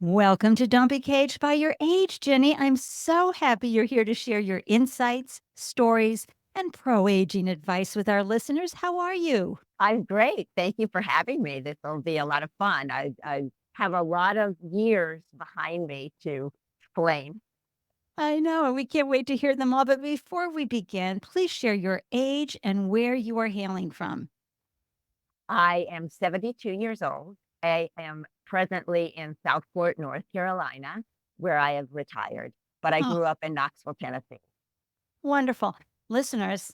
Welcome to Don't Be Caged by Your Age, Jenny. I'm so happy you're here to share your insights, stories, and pro-aging advice with our listeners. How are you? I'm great. Thank you for having me. This will be a lot of fun. I have a lot of years behind me to explain. I know, and we can't wait to hear them all. But before we begin, please share your age and where you are hailing from. I am 72 years old. I am presently in Southport, North Carolina, where I have retired, but I Oh, grew up in Knoxville, Tennessee. wonderful. Listeners,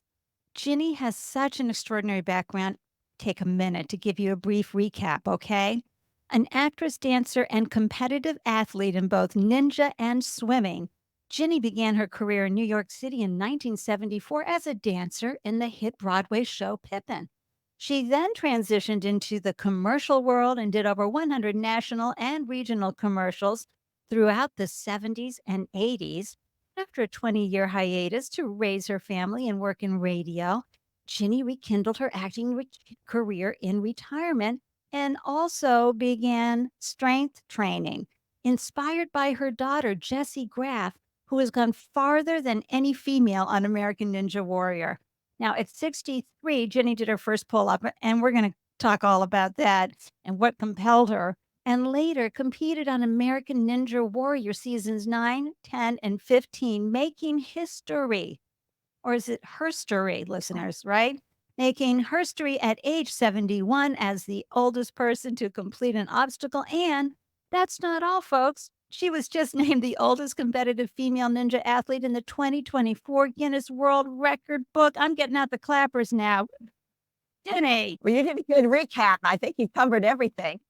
Ginny has such an extraordinary background. Take a minute to give you a brief recap, okay? An actress, dancer, and competitive athlete in both ninja and swimming, Ginny began her career in New York City in 1974 as a dancer in the hit Broadway show Pippin. She then transitioned into the commercial world and did over 100 national and regional commercials throughout the 70s and 80s. After a 20-year hiatus to raise her family and work in radio, Ginny rekindled her acting career in retirement and also began strength training, inspired by her daughter, Jessie Graff, who has gone farther than any female on American Ninja Warrior. Now, at 63, Ginny did her first pull up, and we're going to talk all about that and what compelled her, and later competed on American Ninja Warrior seasons 9, 10, and 15, making history. Or is it herstory, listeners, right? Making herstory at age 71 as the oldest person to complete an obstacle. And that's not all, folks. She was just named the oldest competitive female ninja athlete in the 2024 Guinness World Record Book. I'm getting out the clappers now. Jenny, Well, you did a good recap. I think you covered everything.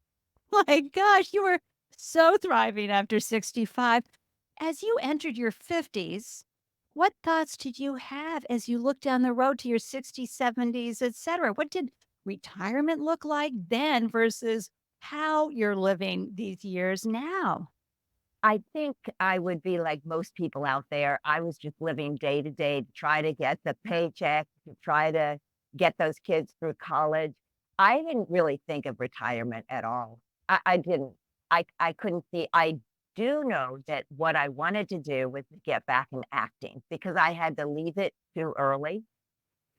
my gosh, you were so thriving after 65. As you entered your 50s, what thoughts did you have as you looked down the road to your 60s, 70s, et cetera? What did retirement look like then versus how you're living these years now? I think I would be like most people out there. I was just living day to day to try to get the paycheck, to try to get those kids through college. I didn't really think of retirement at all. I didn't. I couldn't see. I do know that what I wanted to do was to get back in acting because I had to leave it too early.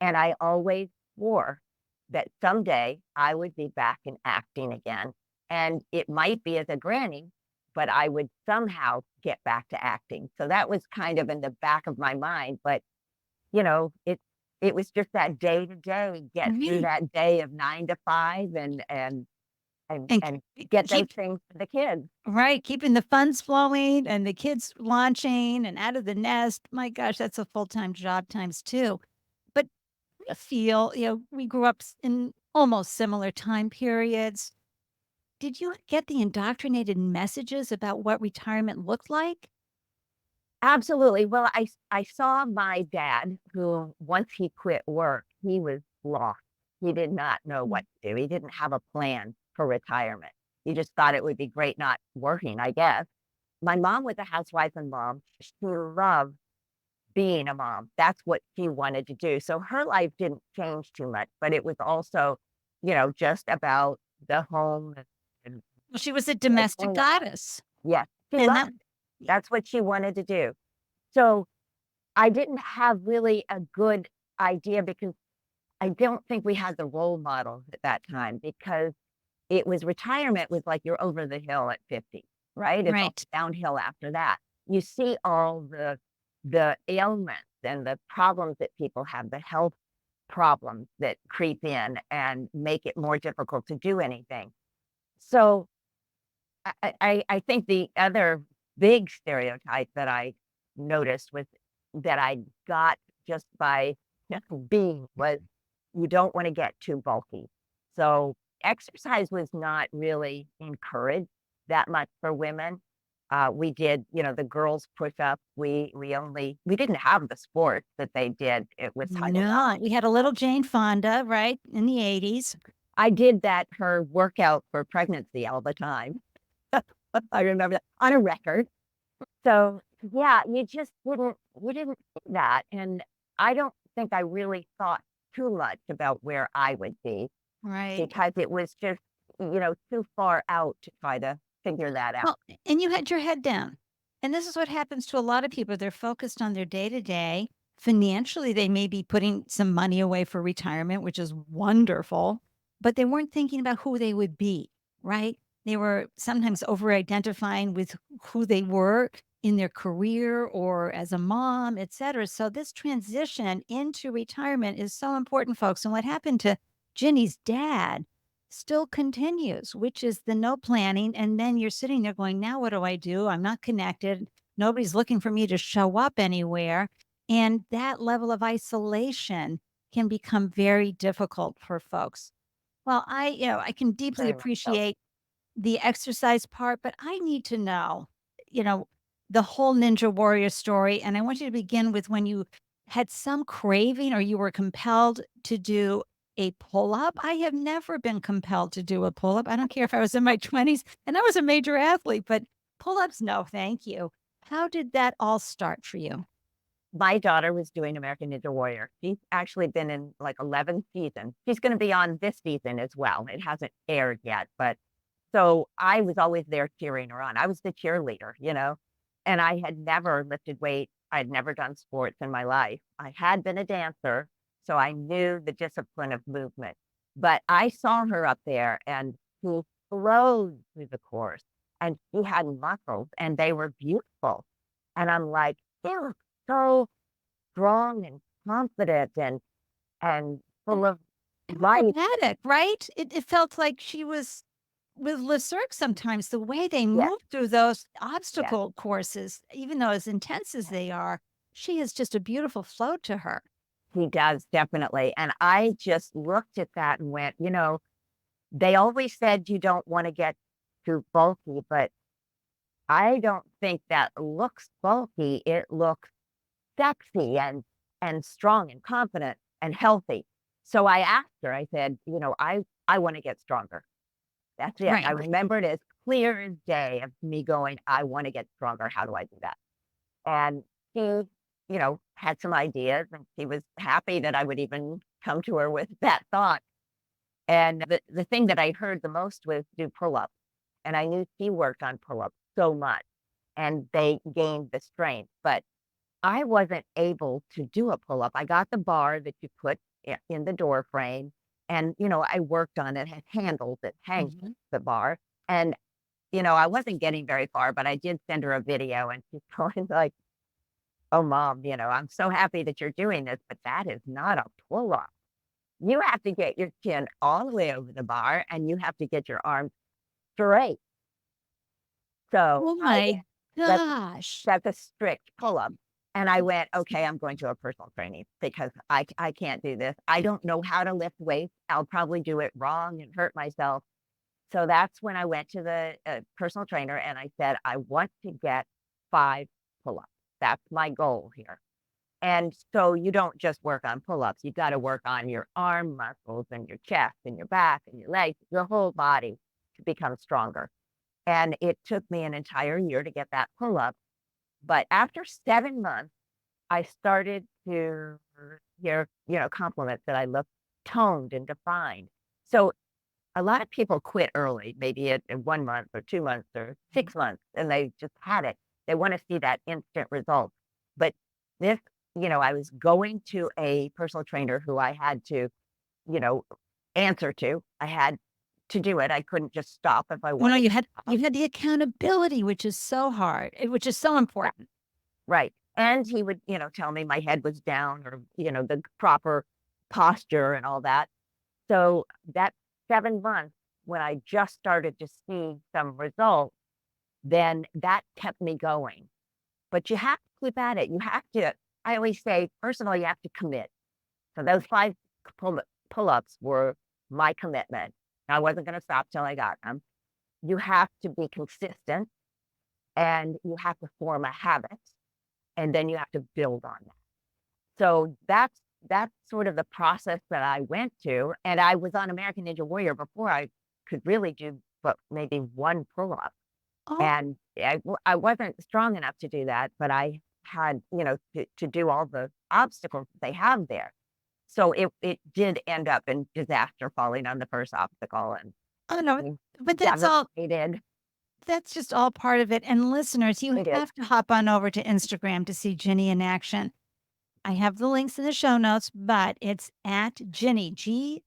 And I always swore that someday I would be back in acting again. And it might be as a granny, but I would somehow get back to acting. So that was kind of in the back of my mind. But it was just that day to day, get through Right. that day of 9 to 5 and And and get those keep things for the kids. right, keeping the funds flowing and the kids launching and out of the nest. My gosh, that's a full-time job times two. But I feel, we grew up in almost similar time periods. Did you get the indoctrinated messages about what retirement looked like? Absolutely. Well, I saw my dad, who once he quit work, he was lost. He did not know Mm. what to do. He didn't have a plan for retirement. He just thought it would be great not working, I guess. My mom was a housewife and mom. She loved being a mom. That's what she wanted to do. So her life didn't change too much, but it was also, just about the home and Well, she was a domestic cleaning up. goddess, Yes, she and that loved it. That's what she wanted to do. So I didn't have really a good idea because I don't think we had the role models at that time because it was retirement was like you're over the hill at 50, right? It's all right. downhill after that. You see all the ailments and the problems that people have, the health problems that creep in and make it more difficult to do anything. So I think the other big stereotype that I noticed was that I got just by being was you don't want to get too bulky. So exercise was not really encouraged that much for women. We did, the girls push up. We didn't have the sports that they did. It was kind of No, we had a little Jane Fonda, right, in the '80s. I did that her workout for pregnancy all the time. I remember that on a record. So, yeah, you didn't see that, and I don't think I really thought too much about where I would be Right. because it was just, too far out to try to figure that out. Well, and you had your head down. And this is what happens to a lot of people. They're focused on their day to day. Financially, they may be putting some money away for retirement, which is wonderful, but they weren't thinking about who they would be, right? They were sometimes over identifying with who they were in their career or as a mom, et cetera. So, this transition into retirement is so important, folks. And what happened to Ginny's dad still continues, which is the no planning. And then you're sitting there going, now what do I do? I'm not connected. Nobody's looking for me to show up anywhere. And that level of isolation can become very difficult for folks. Well, I can deeply Very much so. appreciate the exercise part, but I need to know, you know, the whole Ninja Warrior story. And I want you to begin with when you had some craving or you were compelled to do a pull up. I have never been compelled to do a pull up. I don't care if I was in my 20s and I was a major athlete, but pull ups, no, thank you. How did that all start for you? My daughter was doing American Ninja Warrior. She's actually been in like 11 seasons. She's going to be on this season as well. It hasn't aired yet, but so I was always there cheering her on. I was the cheerleader, and I had never lifted weights. I'd never done sports in my life. I had been a dancer, so I knew the discipline of movement. But I saw her up there and she flowed through the course and she had muscles and they were beautiful. And I'm like, they look so strong and confident and full of life. Dramatic, right? It felt like she was with Le Cirque sometimes, the way they Yes, move through those yes. obstacle courses, even though as intense as they are, she has just a beautiful flow to her. He does, definitely, and I just looked at that and went, they always said you don't wanna get too bulky, but I don't think that looks bulky, it looks sexy and strong and confident and healthy. So I asked her, I said, "I wanna get stronger." That's it. I Right. remember it as clear as day of me going, "I wanna get stronger, how do I do that?" And she, had some ideas and she was happy that I would even come to her with that thought. And the thing that I heard the most was do pull-ups. And I knew she worked on pull-ups so much and they gained the strength, but I wasn't able to do a pull-up. I got the bar that you put in the door frame and, I worked on it, had handles that hang Mhm. the bar. And, I wasn't getting very far, but I did send her a video and she's going like, "Oh, mom, I'm so happy that you're doing this, but that is not a pull-up. You have to get your chin all the way over the bar and you have to get your arms straight." So Oh I went, my that's gosh. that's a strict pull-up. And I went, "Okay, I'm going to a personal training because I can't do this. I don't know how to lift weights. I'll probably do it wrong and hurt myself." So that's when I went to the personal trainer and I said, "I want to get 5 pull-ups. That's my goal here." And so you don't just work on pull-ups, you gotta work on your arm muscles and your chest and your back and your legs, your whole body to become stronger. And it took me an entire year to get that pull-up, but after 7 months, I started to hear, compliments that I looked toned and defined. So a lot of people quit early, maybe at 1 month or 2 months or 6 months, and they just had it. They wanna see that instant result. But this, I was going to a personal trainer who I had to, you know, answer to. I had to do it. I couldn't just stop if I Well, no, wanted to you stop. had the accountability, which is so hard, which is so Yeah, important. right. And he would, tell me my head was down or, the proper posture and all that. So that 7 months when I just started to see some results, then that kept me going. But you have to keep at it. You have to I always say, first of all, you have to commit. So those 5 pull-ups were my commitment. I wasn't gonna stop till I got them. You have to be consistent, and you have to form a habit, and then you have to build on that. So that's sort of the process that I went to, and I was on American Ninja Warrior before I could really do but maybe 1 pull-up. Oh, And I wasn't strong enough to do that, but I had, to do all the obstacles that they have there. So it did end up in disaster falling on the first obstacle and oh no, being but that's all devastated. That's just all part of it. And listeners, you It is. have to hop on over to Instagram to see Ginny in action. I have the links in the show notes, but it's at Ginny, GINNYMACCOLL.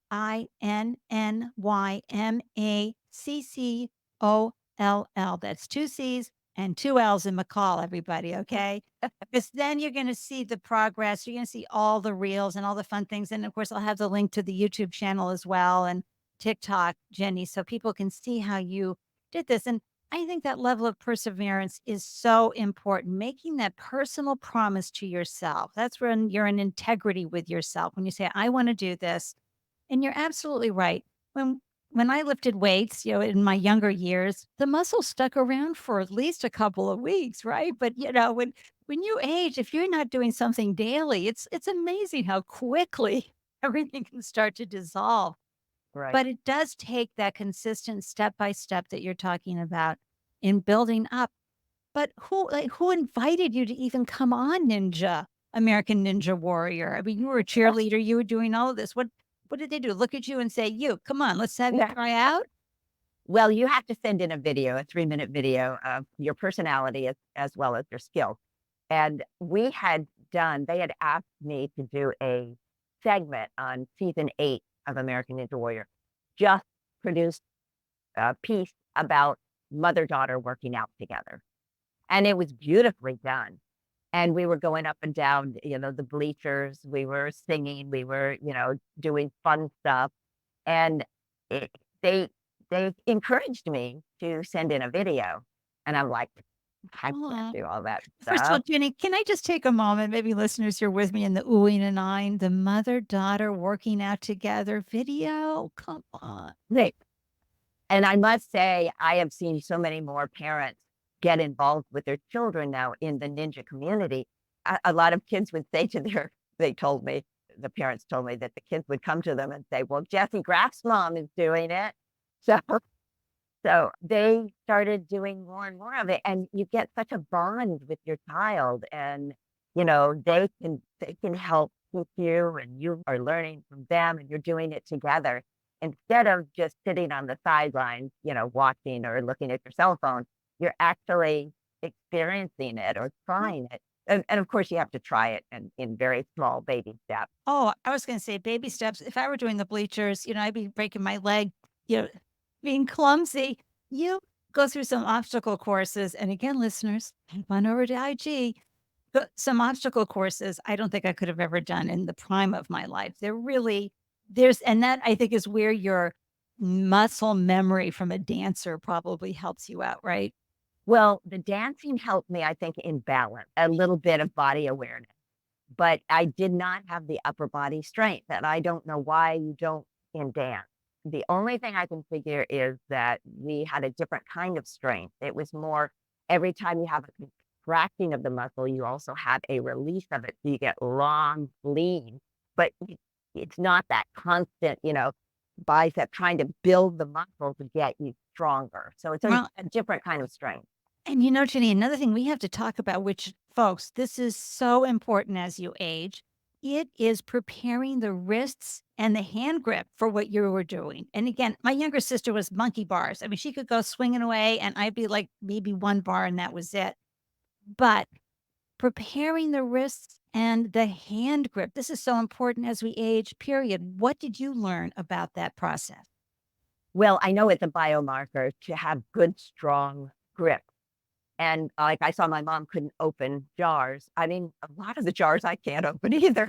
That's two C's and two L's in McCall, everybody, okay? Because then you're going to see the progress. You're going to see all the reels and all the fun things. And of course, I'll have the link to the YouTube channel as well and TikTok, Jenny, so people can see how you did this. And I think that level of perseverance is so important, making that personal promise to yourself. That's when you're in integrity with yourself. When you say, I want to do this. And you're absolutely right. When I lifted weights, in my younger years, the muscle stuck around for at least a couple of weeks, right? But when you age, if you're not doing something daily, it's amazing how quickly everything can start to dissolve. Right. But it does take that consistent step by step that you're talking about in building up. But who invited you to even come on American Ninja Warrior? I mean, you were a cheerleader, you were doing all of this. What did they do? Look at you and say, "You, come on, let's have you Yeah. try out?" Well, you have to send in a video, a 3-minute video of your personality as well as your skill. And they had asked me to do a segment on season 8 of American Ninja Warrior, just produced a piece about mother-daughter working out together. And it was beautifully done. And we were going up and down, the bleachers, we were singing, we were, doing fun stuff. And it, they they encouraged me to send in a video. And I'm like, I can't Aw. do all that First of all, stuff. Jenny, can I just take a moment? Maybe listeners, you're with me in the oohing and eyeing, the mother-daughter working out together video. Come on. They And I must say, I have seen so many more parents get involved with their children now in the ninja community. A lot of kids would say to they told me, the parents told me that the kids would come to them and say, well, Jessie Graff's mom is doing it. So, so they started doing more and more of it. And you get such a bond with your child. And, they can help with you and you are learning from them and you're doing it together instead of just sitting on the sidelines, watching or looking at your cell phone. You're actually experiencing it or trying it. And of course, you have to try it in very small baby steps. Oh, I was gonna say baby steps. If I were doing the bleachers, I'd be breaking my leg, you know, being clumsy. You go through some obstacle courses. And again, listeners, head on over to IG. Some obstacle courses I don't think I could have ever done in the prime of my life. And that I think is where your muscle memory from a dancer probably helps you out, right? Well, the dancing helped me, I think, in balance, a little bit of body awareness, but I did not have the upper body strength. And I don't know why you don't in dance. The only thing I can figure is that we had a different kind of strength. It was more every time you have a contracting of the muscle, you also have a release of it. So you get long, lean, but it's not that constant, bicep trying to build the muscle to get you stronger. So it's a, Well, a different kind of strength. and Jenny, another thing we have to talk about, which folks, this is so important as you age. It is preparing the wrists and the hand grip for what you were doing. And again, my younger sister was monkey bars. I mean, she could go swinging away and I'd be like maybe one bar and that was it. But preparing the wrists and the hand grip, this is so important as we age, period. What did you learn about that process? Well, I know it's a biomarker to have good, strong grip. And like I saw my mom couldn't open jars. I mean, a lot of the jars I can't open either.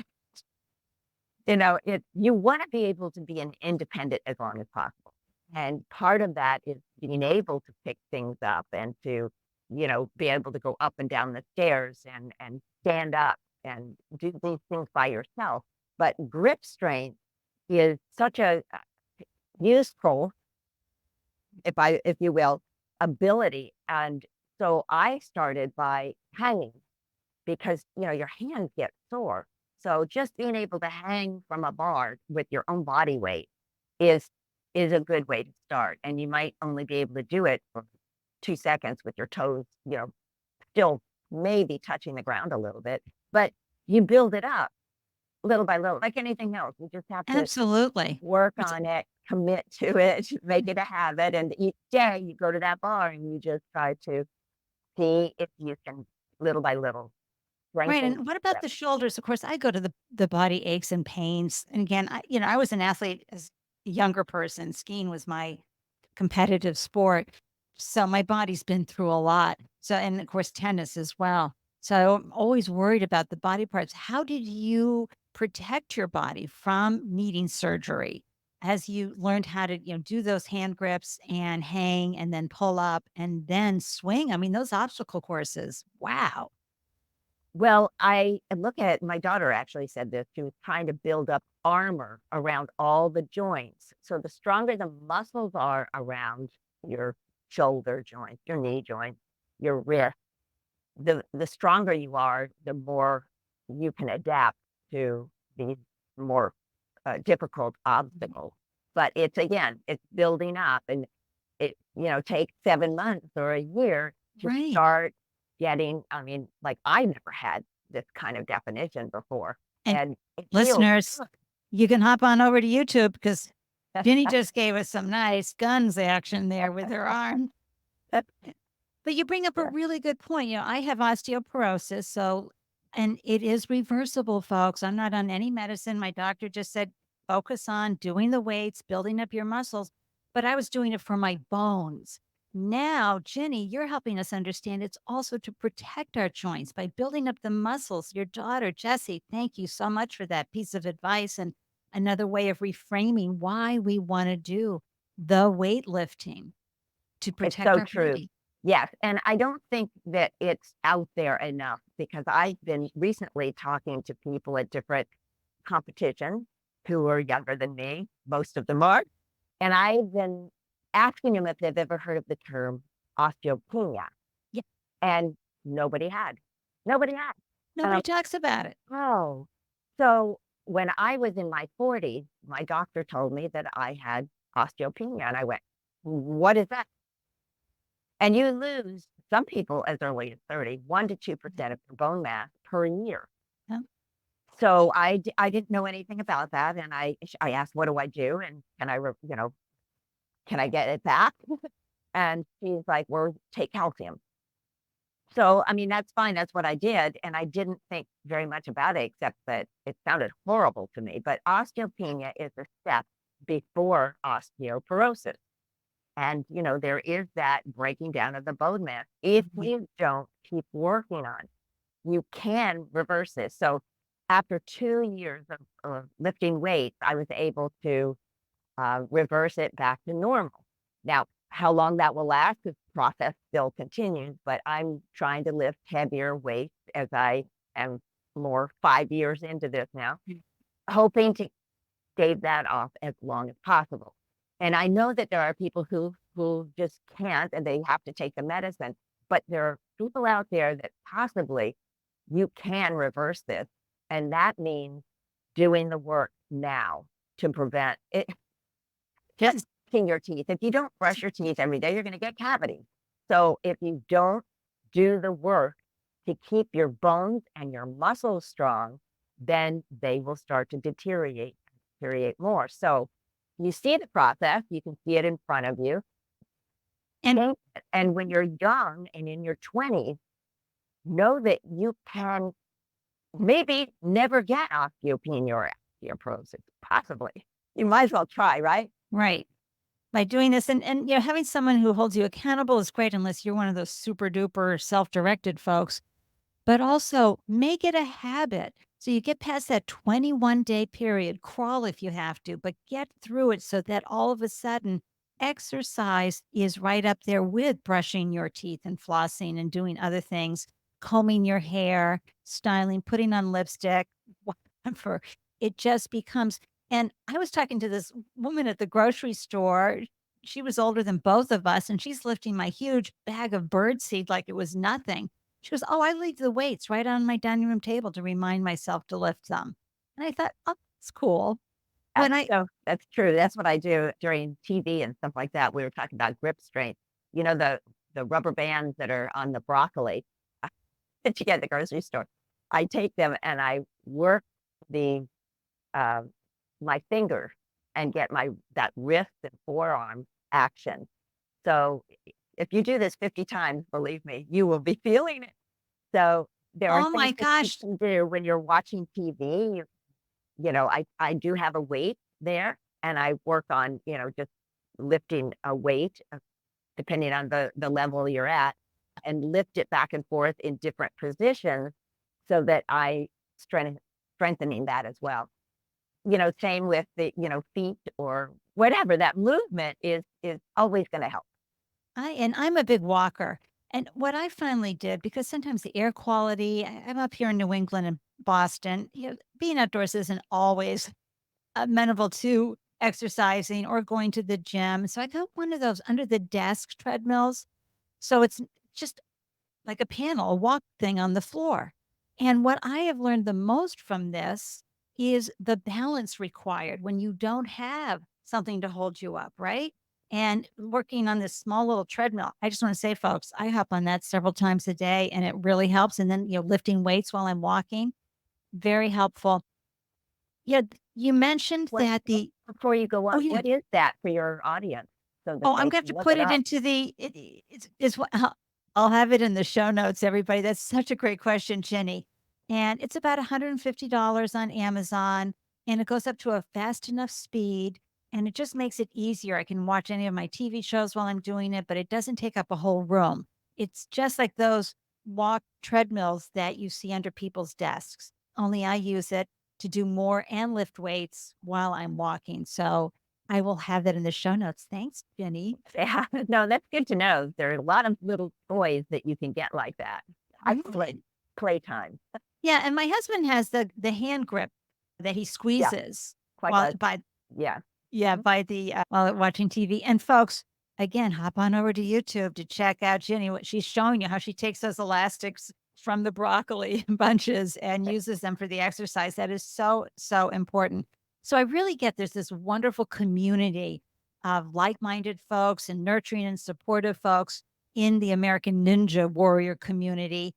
You want to be able to be an independent as long as possible. And part of that is being able to pick things up and to, be able to go up and down the stairs and stand up and do these things by yourself. But grip strength is such a useful, if you will, ability. And so I started by hanging because, your hands get sore. So just being able to hang from a bar with your own body weight is is a good way to start. And you might only be able to do it for 2 seconds with your toes, still maybe touching the ground a little bit, but you build it up. little by little, like anything else. You just have to Absolutely. work It's on it, commit to it, make it a habit. And each day you go to that bar and you just try to see if you can, little by little, right, strengthen and what about that. the shoulders? Of course, I go to the body aches and pains, and again, I was an athlete as a younger person. Skiing was my competitive sport, so my body's been through a lot. So and of course, tennis as well. So I'm always worried about the body parts. How did you protect your body from needing surgery? As you learned how to, do those hand grips and hang and then pull up and then swing. I mean, those obstacle courses. Wow. Well, I look at my daughter actually said this. She was trying to build up armor around all the joints. So the stronger the muscles are around your shoulder joint, your knee joint, your wrist, the stronger you are, the more you can adapt to these more difficult obstacles. But it's again, it's building up, and it takes 7 months or a year to Right. start getting. I mean, like I never had this kind of definition before, And and it feels listeners, you can hop on over to YouTube because good. Ginny just gave us some nice guns action there with her arm. But you bring up a Yeah. really good point. I have osteoporosis, and it is reversible, folks. I'm not on any medicine. My doctor just said, focus on doing the weights, building up your muscles. But I was doing it for my bones. Now, Ginny, you're helping us understand it's also to protect our joints by building up the muscles. Your daughter, Jessie, thank you so much for that piece of advice and another way of reframing why we want to do the weightlifting to It's protect so our true. body. Yes, and I don't think that it's out there enough because I've been recently talking to people at different competitions who are younger than me. Most of them are. And I've been asking them if they've ever heard of the term osteopenia, Yeah. and nobody had. Nobody had. And Nobody talks about it. oh, so when I was in my 40s, my doctor told me that I had osteopenia, and I went, "What is that?" And you lose some people as early as 30, 1 to 2% of your bone mass per year. Yeah. So I didn't know anything about that, and I asked, "What do I do? And can can I get it back?" And she's like, "Well, take calcium." So, I mean, that's fine. That's what I did. And I didn't think very much about it, except that it sounded horrible to me. But osteopenia is a step before osteoporosis. And, there is that breaking down of the bone mass. If Mhm. you don't keep working on it, you can reverse this. So, after 2 years of lifting weights, I was able to reverse it back to normal. Now, how long that will last, the process still continues, but I'm trying to lift heavier weights as I am more 5 years into this now, hoping to stave that off as long as possible. And I know that there are people who just can't and they have to take the medicine, but there are people out there that possibly you can reverse this. And that means doing the work now to prevent it. Just brushing your teeth. If you don't brush your teeth every day, you're going to get cavities. So if you don't do the work to keep your bones and your muscles strong, then they will start to deteriorate more. So you see the process, you can see it in front of you. And And when you're young and in your 20s, know that you can maybe never get osteopenia or osteoporosis, possibly. You might as well try, right? right, by doing this and having someone who holds you accountable is great unless you're one of those super duper self-directed folks, but also make it a habit. So you get past that 21-day period, crawl if you have to, but get through it so that all of a sudden exercise is right up there with brushing your teeth and flossing and doing other things, combing your hair, styling, putting on lipstick, whatever. It just becomes and I was talking to this woman at the grocery store. She was older than both of us, and she's lifting my huge bag of birdseed like it was nothing. She goes, "Oh, I leave the weights right on my dining room table to remind myself to lift them." And I thought, "Oh, that's cool." When I That's true. That's what I do during TV and stuff like that. We were talking about grip strength. The rubber bands that are on the broccoli that you get at the grocery store. I take them and I work the uh, my finger and get that wrist and forearm action. So if you do this 50 times, believe me, you will be feeling it. So there are Oh things my that you gosh. can do when you're watching TV. I do have a weight there, and I work on, just lifting a weight, depending on the level you're at, and lift it back and forth in different positions so that I strengthen strengthening that as well. Same with the, feet or whatever, that movement is always gonna help. And I'm a big walker. And what I finally did, because sometimes the air quality, I'm up here in New England and Boston, being outdoors isn't always amenable to exercising or going to the gym. So I got one of those under the desk treadmills. So it's just like a panel, a walk thing on the floor. And what I have learned the most from this is the balance required when you don't have something to hold you up, right? And working on this small little treadmill, I just want to say, folks, I hop on that several times a day and it really helps. And then, lifting weights while I'm walking, very helpful. Yeah, you mentioned What that before you go oh, on, yeah. what is that for your audience so that Oh, I'm they gonna have can to look put it it up? into it's what I'll have it in the show notes, everybody. That's such a great question, Jenny. And it's about $150 on Amazon, and it goes up to a fast enough speed, and it just makes it easier. I can watch any of my TV shows while I'm doing it, but it doesn't take up a whole room. It's just like those walk treadmills that you see under people's desks, only I use it to do more and lift weights while I'm walking. So I will have that in the show notes. Thanks, Jenny. Yeah, no, that's good to know. There are a lot of little toys that you can get like that. I call it Right. playtime. Yeah, and my husband has the hand grip that he Yeah, squeezes like while a by yeah. yeah, Mhm. by the while watching TV. And folks, again, hop on over to YouTube to check out Jenny, what she's showing you, how she takes those elastics from the broccoli bunches and uses them for the exercise. That is so, so important. So I really get there's this wonderful community of like-minded folks and nurturing and supportive folks in the American Ninja Warrior community.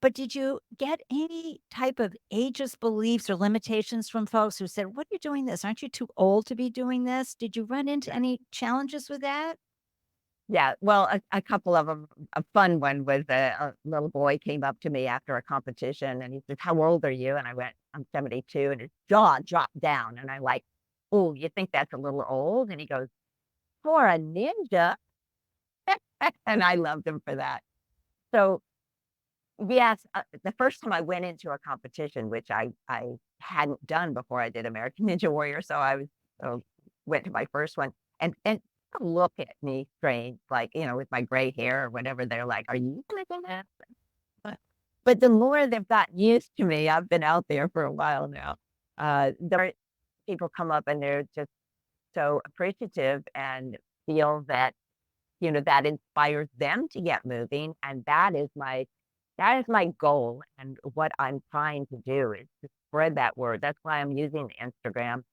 But did you get any type of ageist beliefs or limitations from folks who said, "What are you doing this? Aren't you too old to be doing this?" Did you run into any challenges with that? Yeah, well, a couple of them. A fun one was a little boy came up to me after a competition, and he says, "How old are you?" And I went, "I'm 72," and his jaw dropped down, and I like, "Oh, you think that's a little old?" And he goes, "For a ninja?" And I loved him for that. So, yes, the first time I went into a competition, which I hadn't done before I did American Ninja Warrior, so I was went to my first one, and people look at me strange, like, with my gray hair or whatever. They're like, "Are you gonna do that?" But the more they've gotten used to me, I've been out there for a while now. The people come up and they're just so appreciative and feel that that inspires them to get moving, and that is my goal, and what I'm trying to do is to spread that word. That's why I'm using Instagram,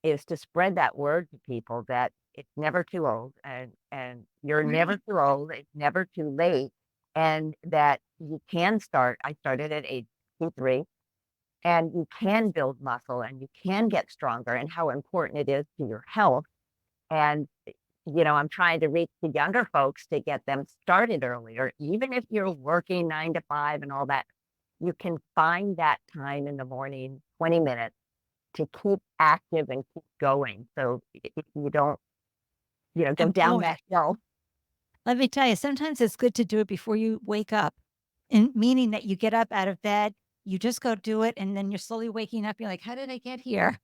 is to spread that word to people that it's never too old, and you're never Right. too old, it's never too late, and that you can start. I started at age 23, and you can build muscle, and you can get stronger, and how important it is to your health, and I'm trying to reach the younger folks to get them started earlier. Even if you're working 9 to 5 and all that, you can find that time in the morning, 20 minutes, to keep active and keep going. So you don't, go And down boy, that hill. let me tell you, sometimes it's good to do it before you wake up. And meaning that you get up out of bed, you just go do it, and then you're slowly waking up. You're like, "How did I get here?"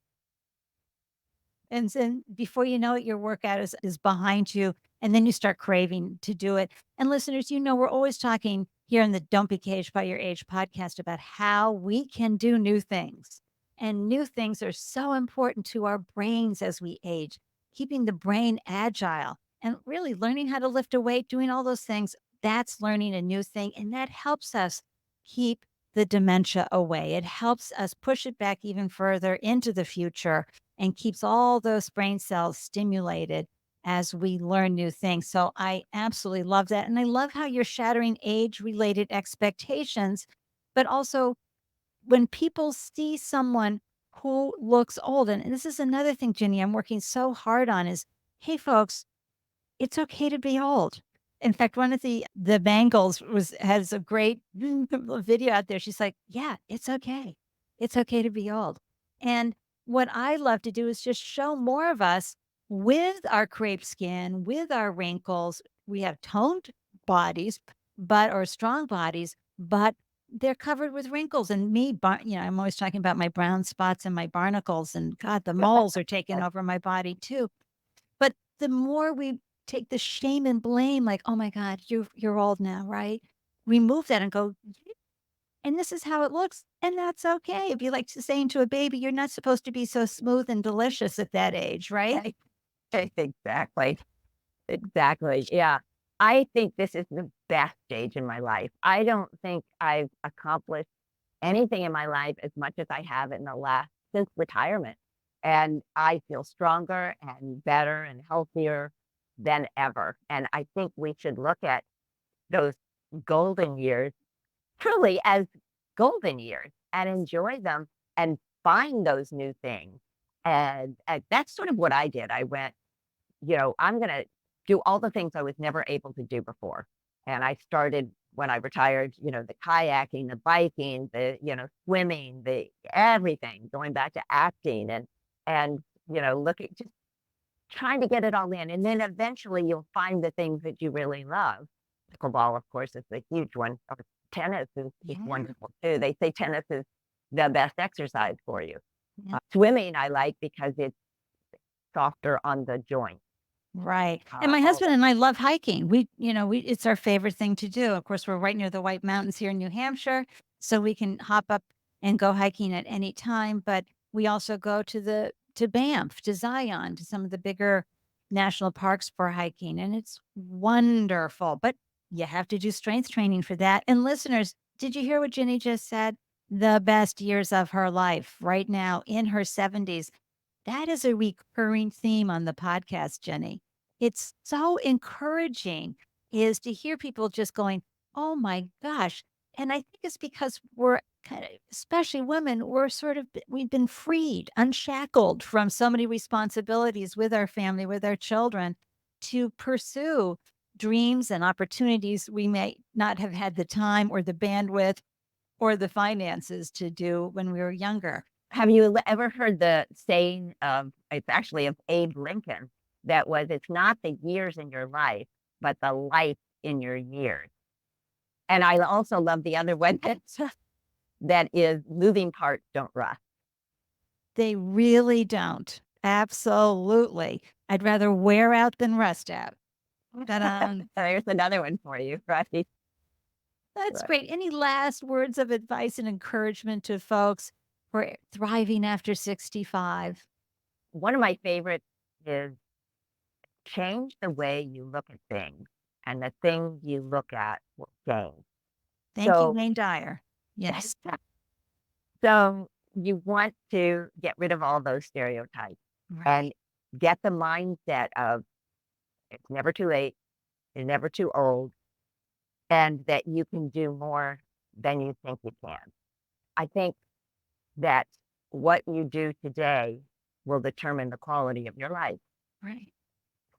And then before you know it, your workout is behind you, and then you start craving to do it. And listeners, we're always talking here in the Don't Be Caged by Your Age podcast about how we can do new things. And new things are so important to our brains as we age, keeping the brain agile and really learning how to lift a weight, doing all those things. That's learning a new thing. And that helps us keep the dementia away. It helps us push it back even further into the future and keeps all those brain cells stimulated as we learn new things. So I absolutely love that. And I love how you're shattering age related expectations, but also when people see someone who looks old. And this is another thing, Ginny, I'm working so hard on is, hey, folks, it's okay to be old. In fact, one of the Bangles has a great video out there. She's like, "Yeah, it's okay. It's okay to be old." And what I love to do is just show more of us with our crepe skin, with our wrinkles. We have toned bodies, but or strong bodies, but they're covered with wrinkles. And me, I'm always talking about my brown spots and my barnacles, and God, the moles are taking over my body too. But the more we take the shame and blame, like, "Oh my God, you're old now, right?" Remove that and go, "Yeah, and this is how it looks, and that's okay." It'd be like saying to a baby, "You're not supposed to be so smooth and delicious at that age," right? Right. Exactly. Exactly. Yeah. I think this is the best stage in my life. I don't think I've accomplished anything in my life as much as I have in the last since retirement. And I feel stronger and better and healthier than ever. And I think we should look at those golden years truly as golden years and enjoy them and find those new things. And that's sort of what I did. I went, I'm going to do all the things I was never able to do before. And I started when I retired, the kayaking, the biking, the, swimming, the everything, going back to acting and, looking, just trying to get it all in. And then eventually you'll find the things that you really love. Pickleball, of course, is a huge one. Or tennis is Yeah, wonderful too. They say tennis is the best exercise for you. yeah. Swimming, I like because it's softer on the joints. Right. And my All husband and I love hiking. We it's our favorite thing to do. Of course, we're right near the White Mountains here in New Hampshire, so we can hop up and go hiking at any time. But we also go to Banff, to Zion, to some of the bigger national parks for hiking, and it's wonderful. But you have to do strength training for that. And listeners, did you hear what Ginny just said? The best years of her life right now in her 70s. That is a recurring theme on the podcast, Jenny. It's so encouraging is to hear people just going, "Oh my gosh." And I think it's because we're kind of, especially women, we've been freed, unshackled from so many responsibilities with our family, with our children to pursue dreams and opportunities we may not have had the time or the bandwidth or the finances to do when we were younger. Have you ever heard the saying of, it's actually of Abe Lincoln, that was, it's not the years in your life, but the life in your years. And I also love the other one that is moving parts don't rust. They really don't. Absolutely. I'd rather wear out than rust out. Ta-da. There's another one for you, right? That's Right. great. Any last words of advice and encouragement to folks who are thriving after 65? One of my favorites is change the way you look at things, and the thing you look at will change. Thank you, So, Wayne Dyer. Yes. so you want to get rid of all those stereotypes Right. and get the mindset of it's never too late, you're never too old, and that you can do more than you think you can. I think that what you do today will determine the quality of your life. Right.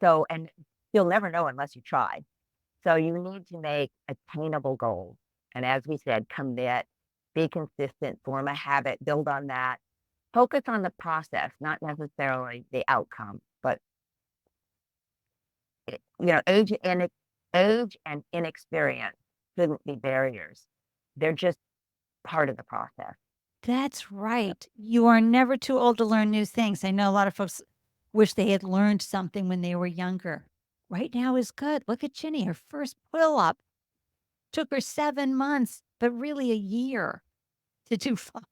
So, and you'll never know unless you try. So you need to make attainable goals. And as we said, commit, be consistent, form a habit, build on that. Focus on the process, not necessarily the outcome, but age and inexperience shouldn't be barriers. They're just part of the process. That's right. You are never too old to learn new things. I know a lot of folks wish they had learned something when they were younger. Right now is good. Look at Ginny, her first pull up took her 7 months, but really a year to do at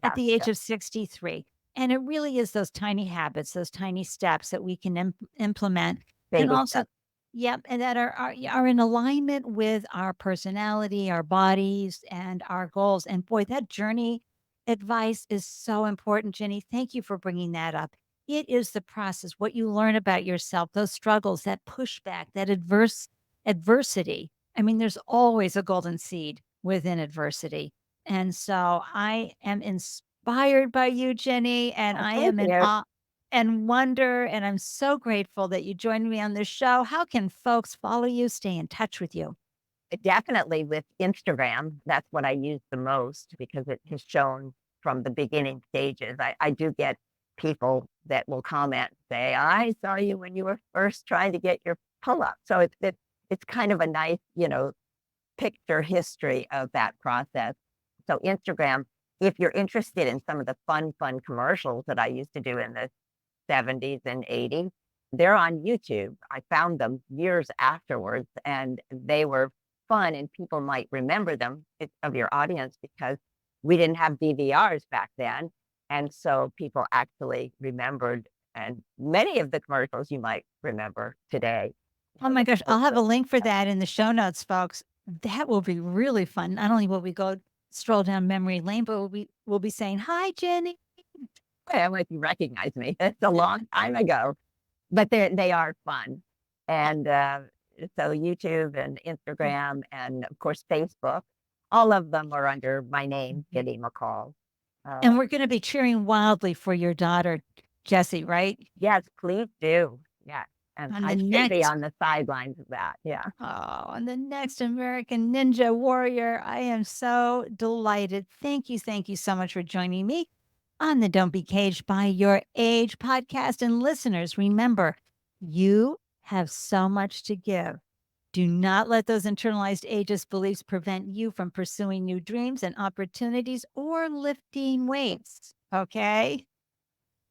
Yes, the age yes, of 63. And it really is those tiny habits, those tiny steps that we can implement. And baby also, steps. yep, and that are in alignment with our personality, our bodies, and our goals. And boy, that journey advice is so important, Jenny. Thank you for bringing that up. It is the process, what you learn about yourself, those struggles, that pushback, that adversity. I mean, there's always a golden seed within adversity. And so I am inspired inspired by you, Ginny, and Oh, I thank am in you. awe and wonder, and I'm so grateful that you joined me on this show. How can folks follow you, stay in touch with you? Definitely with Instagram, that's what I use the most because it has shown from the beginning stages. I do get people that will comment, say, "I saw you when you were first trying to get your pull-up." So it's kind of a nice, picture history of that process. So Instagram, if you're interested in some of the fun commercials that I used to do in the 70s and 80s, they're on YouTube. I found them years afterwards, and they were fun, and people might remember them of your audience because we didn't have DVRs back then. And so people actually remembered, and many of the commercials you might remember today. Oh my gosh, I'll have a link for that in the show notes, folks. That will be really fun. Not only will we go stroll down memory lane, but we'll be saying, "Hi, Jenny." I don't know if you recognize me. It's a long time ago, but they are fun. And so YouTube and Instagram and of course Facebook, all of them are under my name, Ginny MacColl. Uh, And we're gonna be cheering wildly for your daughter, Jessie, right? yes, please do. Yeah. And On the I should be next on the sidelines of that. Yeah. on the next American Ninja Warrior. I am so delighted. Thank you so much for joining me on the Don't Be Caged by Your Age podcast. And listeners, remember, you have so much to give. Do not let those internalized ageist beliefs prevent you from pursuing new dreams and opportunities or lifting weights. Okay?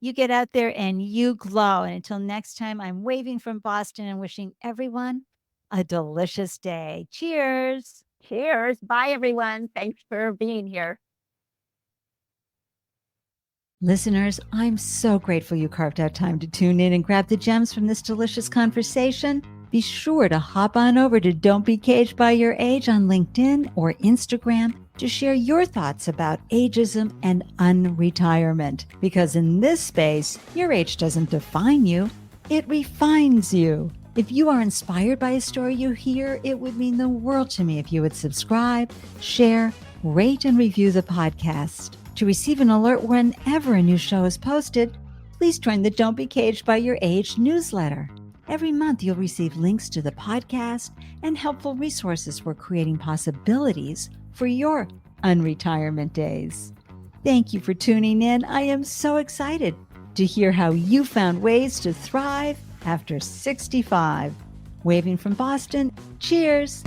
You get out there and you glow. And until next time, I'm waving from Boston and wishing everyone a delicious day. Cheers. Cheers. Bye, everyone. Thanks for being here. Listeners, I'm so grateful you carved out time to tune in and grab the gems from this delicious conversation. Be sure to hop on over to Don't Be Caged by Your Age on LinkedIn or Instagram to share your thoughts about ageism and unretirement. Because in this space, your age doesn't define you, it refines you. If you are inspired by a story you hear, it would mean the world to me if you would subscribe, share, rate, and review the podcast. To receive an alert whenever a new show is posted, please join the Don't Be Caged by Your Age newsletter. Every month, you'll receive links to the podcast and helpful resources for creating possibilities for your unretirement days. Thank you for tuning in. I am so excited to hear how you found ways to thrive after 65. Waving from Boston, cheers.